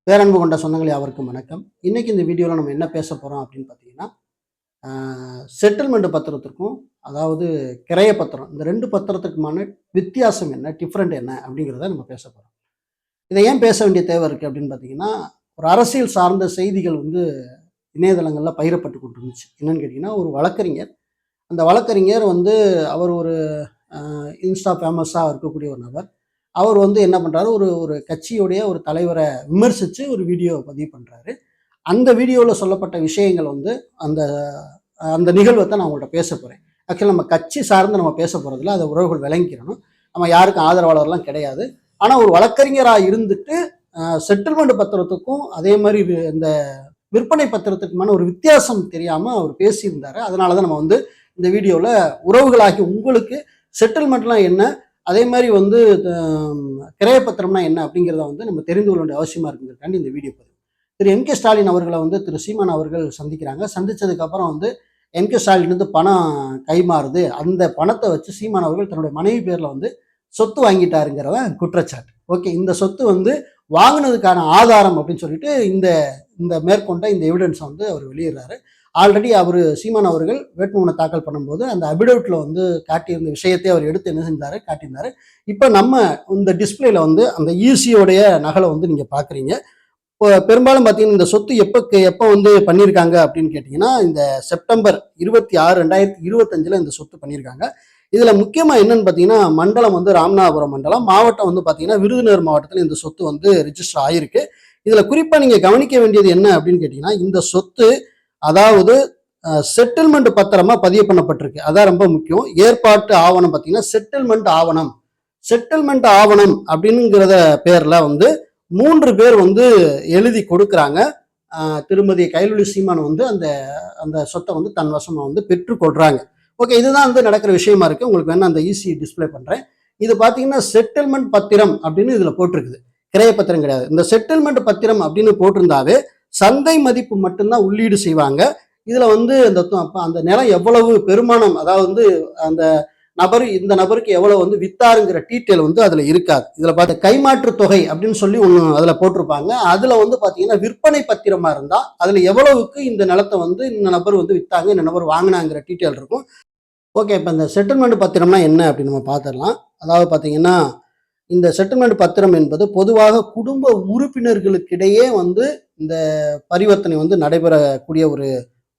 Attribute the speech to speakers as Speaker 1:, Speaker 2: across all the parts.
Speaker 1: பேரன்பு கொண்ட சொந்தங்கள் யாவருக்கும் வணக்கம். இன்னைக்கு இந்த வீடியோவில் நம்ம என்ன பேச போகிறோம் அப்படின்னு பார்த்தீங்கன்னா, செட்டில்மெண்ட் பத்திரத்திற்கும் அதாவது கிரைய பத்திரம் இந்த ரெண்டு பத்திரத்துக்குமான வித்தியாசம் என்ன, டிஃப்ரெண்ட் என்ன அப்படிங்கிறத நம்ம பேச போகிறோம். இதை ஏன் பேச வேண்டிய தேவை இருக்குது அப்படின்னு பார்த்தீங்கன்னா, ஒரு அரசியல் சார்ந்த செய்திகள் இணையதளங்களில் பகிரப்பட்டு கொண்டு இருந்துச்சு. என்னன்னு கேட்டிங்கன்னா, ஒரு வழக்கறிஞர், அந்த வழக்கறிஞர் அவர் ஒரு இன்ஸ்டா ஃபேமஸாக இருக்கக்கூடிய ஒரு நபர். அவர் என்ன பண்ணுறாரு, ஒரு ஒரு கட்சியுடைய ஒரு தலைவரை விமர்சித்து ஒரு வீடியோ பதிவு பண்ணுறாரு. அந்த வீடியோவில் சொல்லப்பட்ட விஷயங்கள் அந்த அந்த நிகழ்வை தான் நான் உங்கள்கிட்ட பேச போகிறேன். ஆக்சுவலி நம்ம கட்சி சார்ந்து நம்ம பேச போகிறதில்ல, அதை உறவுகள் விளங்கிக்கிறணும். நம்ம யாருக்கும் ஆதரவாளர்லாம் கிடையாது. ஆனால் ஒரு வழக்கறிஞராக இருந்துட்டு செட்டில்மெண்ட் பத்திரத்துக்கும் அதே மாதிரி இந்த விற்பனை பத்திரத்துக்குமான ஒரு வித்தியாசம் தெரியாமல் அவர் பேசியிருந்தார். அதனால தான் நம்ம இந்த வீடியோவில் உறவுகளாகி உங்களுக்கு செட்டில்மெண்ட்லாம் என்ன, அதே மாதிரி கிரையப்பத்திரம்னா என்ன அப்படிங்கிறத நம்ம தெரிந்து கொள்ள வேண்டிய அவசியமா இருக்குங்கிறதுக்காண்டி இந்த வீடியோ பதிவு. திரு எம் கே ஸ்டாலின் அவர்களை திரு சீமான் அவர்கள் சந்திக்கிறாங்க. சந்திச்சதுக்கு அப்புறம் எம் கே ஸ்டாலின் பணம் கைமாறுது, அந்த பணத்தை வச்சு சீமான் அவர்கள் தன்னுடைய மனைவி பேர்ல சொத்து வாங்கிட்டாருங்கிறத குற்றச்சாட்டு. ஓகே, இந்த சொத்து வாங்கினதுக்கான ஆதாரம் அப்படின்னு சொல்லிட்டு இந்த இந்த மேற்கொண்ட இந்த எவிடன்ஸ் அவர் வெளியிடுறாரு. ஆல்ரெடி அவர் சீமான் அவர்கள் வேட்புமனு தாக்கல் பண்ணும்போது அந்த அபிடவிட்ல காட்டியிருந்த விஷயத்தை அவர் எடுத்து என்ன செஞ்சாரு, காட்டியிருந்தாரு. இப்போ நம்ம இந்த டிஸ்பிளேல அந்த ஈசியோடைய நகலை நீங்க பாக்குறீங்க. இப்போ பெரும்பாலும் பார்த்தீங்கன்னா இந்த சொத்து எப்போ பண்ணியிருக்காங்க அப்படின்னு கேட்டிங்கன்னா, இந்த செப்டம்பர் 26, 2025 இந்த சொத்து பண்ணியிருக்காங்க. இதுல முக்கியமா என்னன்னு பார்த்தீங்கன்னா, மண்டலம் ராமநாதபுரம் மண்டலம், மாவட்டம் பார்த்தீங்கன்னா விருதுநகர் மாவட்டத்தில் இந்த சொத்து ரிஜிஸ்டர் ஆயிருக்கு. இதுல குறிப்பா நீங்க கவனிக்க வேண்டியது என்ன அப்படின்னு கேட்டீங்கன்னா, இந்த சொத்து அதாவது செட்டில்மெண்ட் பத்திரமா பதிவு பண்ணப்பட்டிருக்கு. அதான் ரொம்ப முக்கியம். ஏற்பாட்டு ஆவணம் பார்த்தீங்கன்னா செட்டில்மெண்ட் ஆவணம் அப்படிங்கிறத பேர்ல 3 பேர் எழுதி கொடுக்குறாங்க. திருமதி கைலொலி சீமான் அந்த அந்த சொத்தை தன் வசமா பெற்றுக்கொள்றாங்க. ஓகே, இதுதான் நடக்கிற விஷயமா இருக்கு. உங்களுக்கு வேணா அந்த ஈஸி டிஸ்பிளே பண்றேன். இது பாத்தீங்கன்னா செட்டில்மெண்ட் பத்திரம் அப்படின்னு இதுல போட்டிருக்குது, கிரைய பத்திரம் கிடையாது. இந்த செட்டில்மெண்ட் பத்திரம் அப்படின்னு போட்டிருந்தாவே சந்தை மதிப்பு மட்டும்தான் உள்ளீடு செய்வாங்க. இதுல அந்த நிலம் எவ்வளவு பெருமானம், அதாவது அந்த இந்த நபருக்கு எவ்வளவு வித்தாருங்கிற டீட்டெயில் அதுல இருக்காது. இதுல பார்த்து கைமாற்று தொகை அப்படின்னு சொல்லி ஒண்ணு அதுல போட்டிருப்பாங்க. அதுல பாத்தீங்கன்னா விற்பனை பத்திரமா இருந்தா அதுல எவ்வளவுக்கு இந்த நிலத்தை இந்த நபர் வித்தாங்க, இந்த நபர் வாங்கினாங்கிற டீட்டெயில் இருக்கும். ஓகே, இப்ப இந்த செட்டில்மெண்ட் பத்திரம்னா என்ன அப்படின்னு நம்ம பார்த்துடலாம். அதாவது பாத்தீங்கன்னா, இந்த செட்டில்மெண்ட் பத்திரம் என்பது பொதுவாக குடும்ப உறுப்பினர்களுக்கிடையே இந்த பரிவர்த்தனை நடைபெறக்கூடிய ஒரு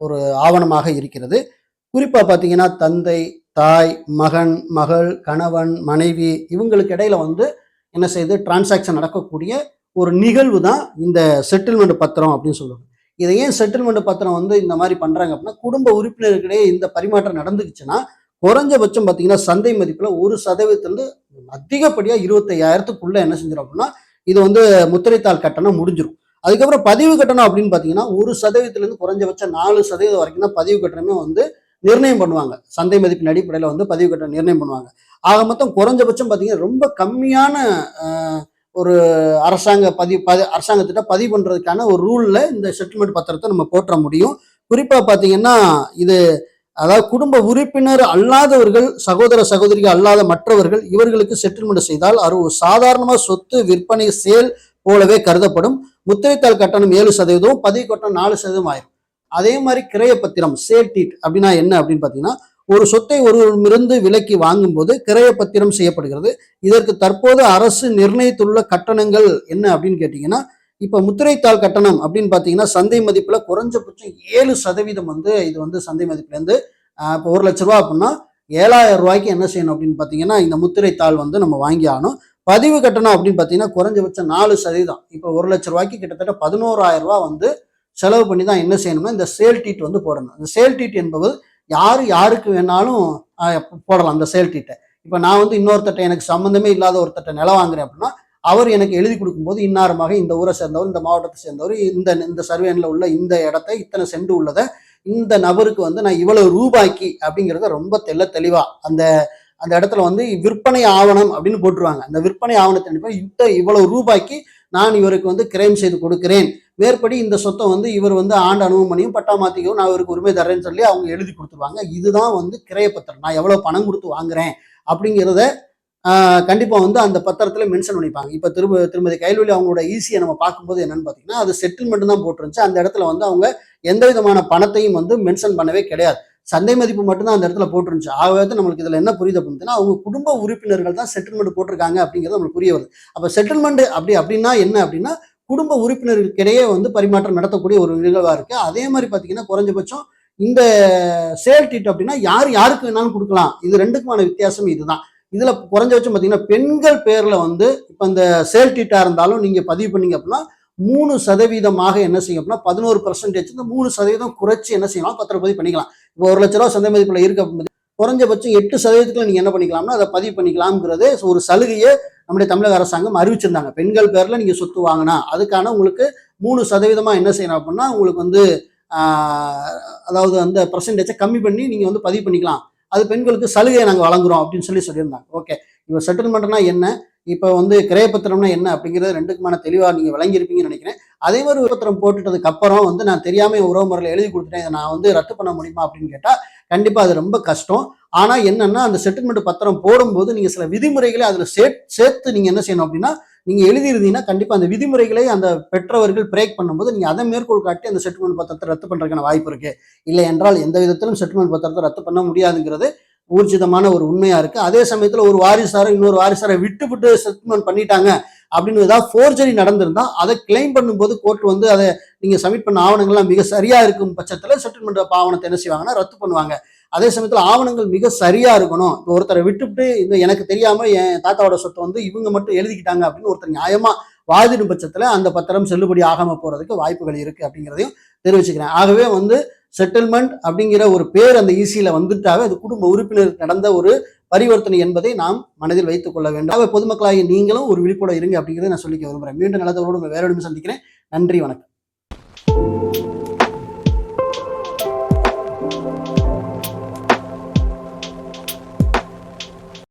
Speaker 1: ஒரு ஆவணமாக இருக்கிறது. குறிப்பா பாத்தீங்கன்னா தந்தை, தாய், மகன், மகள், கணவன், மனைவி இவங்களுக்கு இடையில என்ன செய்யுது, டிரான்சாக்ஷன் நடக்கக்கூடிய ஒரு நிகழ்வு தான் இந்த செட்டில்மெண்ட் பத்திரம் அப்படின்னு சொல்லுவாங்க. இதை ஏன் செட்டில்மெண்ட் பத்திரம் இந்த மாதிரி பண்றாங்க அப்படின்னா, குடும்ப உறுப்பினர்களிடையே இந்த பரிமாற்றம் நடந்துச்சுன்னா குறைஞ்சபட்சம் பார்த்தீங்கன்னா சந்தை மதிப்புல 1% அதிகப்படியா 25,000க்குள்ள என்ன செஞ்சிடும் அப்படின்னா இது முத்திரைத்தாள் கட்டணம் முடிஞ்சிடும். அதுக்கப்புறம் பதிவு கட்டணம் அப்படின்னு பார்த்தீங்கன்னா 1%லேருந்து குறைஞ்சபட்சம் 4% வரைக்கும் தான் பதிவு கட்டணமே நிர்ணயம் பண்ணுவாங்க. சந்தை மதிப்பின் அடிப்படையில் பதிவு கட்டணம் நிர்ணயம் பண்ணுவாங்க. ஆக மொத்தம் குறைஞ்சபட்சம் பார்த்தீங்கன்னா ரொம்ப கம்மியான ஒரு அரசாங்கத்திட்ட பதிவு பண்றதுக்கான ஒரு ரூல்ல இந்த செட்டில்மெண்ட் பத்திரத்தை நம்ம போற்ற முடியும். குறிப்பா பார்த்தீங்கன்னா இது அதாவது குடும்ப உறுப்பினர் அல்லாதவர்கள், சகோதர சகோதரிகள் அல்லாத மற்றவர்கள் இவர்களுக்கு செட்டில்மெண்ட் செய்தால் அது ஒரு சாதாரணமா சொத்து விற்பனை சேல் போலவே கருதப்படும். முத்திரைத்தாள் கட்டணம் 7%, பதிவு கட்டணம் 4% ஆயிரும். அதே மாதிரி கிரைய பத்திரம் சேல் டீட் அப்படின்னா என்ன அப்படின்னு பாத்தீங்கன்னா, ஒரு சொத்தை ஒருவரிடமிருந்து விலைக்கு வாங்கும் போது கிரைய பத்திரம் செய்யப்படுகிறது. இதற்கு தற்போது அரசு நிர்ணயித்துள்ள கட்டணங்கள் என்ன அப்படின்னு கேட்டீங்கன்னா, இப்ப முத்திரைத்தாள் கட்டணம் அப்படின்னு பாத்தீங்கன்னா சந்தை மதிப்புல குறைஞ்சபட்சம் 7% இது சந்தை மதிப்புல இருந்து இப்போ 1 லட்ச ரூபா அப்படின்னா 7,000 ரூபாய்க்கு என்ன செய்யணும் அப்படின்னு பாத்தீங்கன்னா இந்த முத்திரைத்தாள் நம்ம வாங்கி ஆகணும். பதிவு கட்டணம் அப்படின்னு பாத்தீங்கன்னா குறைஞ்சபட்சம் 4%. இப்போ 1 லட்ச ரூபாய்க்கு கிட்டத்தட்ட 11,000 ரூபாய் செலவு பண்ணி தான் என்ன செய்யணும்னா இந்த சேல் டீட் போடணும். இந்த சேல் டீட் என்பது யாருக்கு வேணாலும் போடலாம். அந்த சேல் டீட்டை இப்ப நான் இன்னொருத்தட்ட எனக்கு சம்பந்தமே இல்லாத ஒருத்தட்ட நிலம் வாங்குறேன் அப்படின்னா அவர் எனக்கு எழுதி கொடுக்கும்போது இன்னாரமாக இந்த ஊரை சேர்ந்தவர், இந்த மாவட்டத்தை சேர்ந்தவர், இந்த சர்வேன்ல உள்ள இந்த இடத்த இத்தனை சென்று உள்ளதை இந்த நபருக்கு நான் இவ்வளவு ரூபாய்க்கு அப்படிங்கிறத ரொம்ப தெளிவா அந்த அந்த இடத்துல விற்பனை ஆவணம் அப்படின்னு போட்டுருவாங்க. அந்த விற்பனை ஆவணத்தை இவ்வளவு ரூபாய்க்கு நான் இவருக்கு கிரைம் செய்து கொடுக்கிறேன், மேற்படி இந்த சொத்தை இவர் ஆண்டு அனுபவம் பண்ணியும் பட்டா மாத்திக்கவும் நான் இவருக்கு உரிமை தர்றேன்னு சொல்லி அவங்க எழுதி கொடுத்துருவாங்க. இதுதான் கிரைய பத்திரம். நான் எவ்வளவு பணம் கொடுத்து வாங்குறேன் அப்படிங்கிறத கண்டிப்பா வந்து அந்த பத்திரத்துல மென்ஷன் பண்ணிப்பாங்க. இப்ப திருமதி கைல்வெளி அவங்களோட ஈசியை நம்ம பார்க்கும்போது என்னன்னு பார்த்தீங்கன்னா, அது செட்டில்மெண்ட் தான் போட்டிருந்துச்சு. அந்த இடத்துல வந்து அவங்க எந்த விதமான பணத்தையும் வந்து மென்ஷன் பண்ணவே கிடையாது. சந்தை மதிப்பு மட்டும் தான் அந்த இடத்துல போட்டிருந்துச்சு. ஆகவே நம்மளுக்கு இதுல என்ன புரியுது அப்படின்னா, அவங்க குடும்ப உறுப்பினர்கள் தான் செட்டில்மெண்ட் போட்டிருக்காங்க அப்படிங்கிறது நம்மளுக்கு புரிய வருது. அப்ப செட்டில்மெண்ட் அப்படின்னா என்ன அப்படின்னா, குடும்ப உறுப்பினர்களுக்கிடையே வந்து பரிமாற்றம் நடத்தக்கூடிய ஒரு நிகழ்வா இருக்கு. அதே மாதிரி பார்த்தீங்கன்னா, குறைஞ்சபட்சம் இந்த சேல் டீட் அப்படின்னா யார் யாருக்கு வேணாலும் கொடுக்கலாம். இது 2க்குமான வித்தியாசம் இதுதான். இதுல குறைஞ்சபட்சம் பார்த்தீங்கன்னா, பெண்கள் பேர்ல வந்து இப்ப இந்த சேல் டீட்டா இருந்தாலும் நீங்க பதிவு பண்ணீங்க அப்படின்னா, 3% என்ன செய்யும் அப்படின்னா 11% இந்த 3% குறைச்சு என்ன செய்யலாம் பத்திரப்பதிவு பண்ணிக்கலாம். இப்போ ₹1,00,000 சந்தை மதிப்புல இருக்கு அப்படிங்கும்போது குறைஞ்சபட்சம் 8% நீங்க என்ன பண்ணிக்கலாம்னா அதை பதிவு பண்ணிக்கலாம்ங்கிறது ஒரு சலுகையை நம்முடைய தமிழக அரசாங்கம் அறிவிச்சிருந்தாங்க. பெண்கள் பேர்ல நீங்க சொத்து வாங்கினா அதுக்கான உங்களுக்கு 3% என்ன செய்யணும் அப்படின்னா உங்களுக்கு வந்து அதாவது அந்த பர்சன்டேஜை கம்மி பண்ணி நீங்க வந்து பதிவு பண்ணிக்கலாம். அது பெண்களுக்கு சலுகையை நாங்கள் வழங்குறோம் அப்படின்னு சொல்லியிருந்தாங்க. ஓகே, இப்போ செட்டில்மெண்ட்னா என்ன, இப்போ வந்து கிரயப்பத்திரம்னா என்ன அப்படிங்கிறது 2க்குமான தெளிவாக நீங்கள் விளங்கியிருப்பீங்கன்னு நினைக்கிறேன். அதே மாதிரி ஒரு பத்திரம் போட்டுட்டதுக்கு அப்புறம் வந்து நான் தெரியாம உறவு முறையில் எழுதி கொடுத்துட்டேன், இதை நான் வந்து ரத்து பண்ண முடியுமா அப்படின்னு கேட்டால் கண்டிப்பா அது ரொம்ப கஷ்டம். ஆனா என்னன்னா அந்த செட்டில்மெண்ட் பத்திரம் போடும்போது நீங்க சில விதிமுறைகளை அதுல சேர்த்து நீங்க என்ன செய்யணும் அப்படின்னா நீங்க எழுதியிருந்தீங்கன்னா கண்டிப்பா அந்த விதிமுறைகளை அந்த பெற்றவர்கள் பிரேக் பண்ணும்போது நீங்க அதை மேற்கோள் காட்டி அந்த செட்டில்மெண்ட் பத்திரத்தை ரத்து பண்றதுக்கான வாய்ப்பு இருக்கு. இல்லை என்றால் எந்த விதத்திலும் செட்டில்மெண்ட் பத்திரத்தை ரத்து பண்ண முடியாதுங்கிறது ஊர்ஜிதமான ஒரு உண்மையா இருக்கு. அதே சமயத்துல ஒரு வாரிசாரை இன்னொரு வாரிசாரை விட்டு செட்டில்மெண்ட் பண்ணிட்டாங்க அப்படின்னு ஏதாவது ஃபோர்ஜரி நடந்திருந்தா அதை கிளைம் பண்ணும்போது கோர்ட் வந்து அதை நீங்க சப்மிட் பண்ண ஆவணங்கள்லாம் மிக சரியா இருக்கும் பட்சத்துல செட்டில்மெண்ட் ஆவணத்தை என்ன செய்வாங்கன்னா ரத்து பண்ணுவாங்க. அதே சமயத்துல ஆவணங்கள் மிக சரியா இருக்கணும். இப்போ ஒருத்தரை விட்டுவிட்டு இந்த எனக்கு தெரியாம என் தாத்தாவோட சொத்தை வந்து இவங்க மட்டும் எழுதிக்கிட்டாங்க அப்படின்னு ஒருத்தர் நியாயமா வாதிடும் பட்சத்துல அந்த பத்திரம் செல்லுபடி ஆகாம போறதுக்கு வாய்ப்புகள் இருக்கு அப்படிங்கிறதையும் தெரிவிச்சுக்கிறேன். ஆகவே வந்து செட்டில்மெண்ட் அப்படிங்கிற ஒரு பேர் அந்த ஈசியில வந்துட்டாவே அது குடும்ப உறுப்பினர் நடந்த ஒரு பரிவர்த்தனை என்பதை நாம் மனதில் வைத்துக் கொள்ள வேண்டும். பொதுமக்களாகிய நீங்களும் ஒரு விழிப்புடன் இருங்க அப்படிங்கிறத நான் சொல்லிக்க விரும்புகிறேன். மீண்டும் நல்லதோடு வேற சந்திக்கிறேன். நன்றி, வணக்கம்.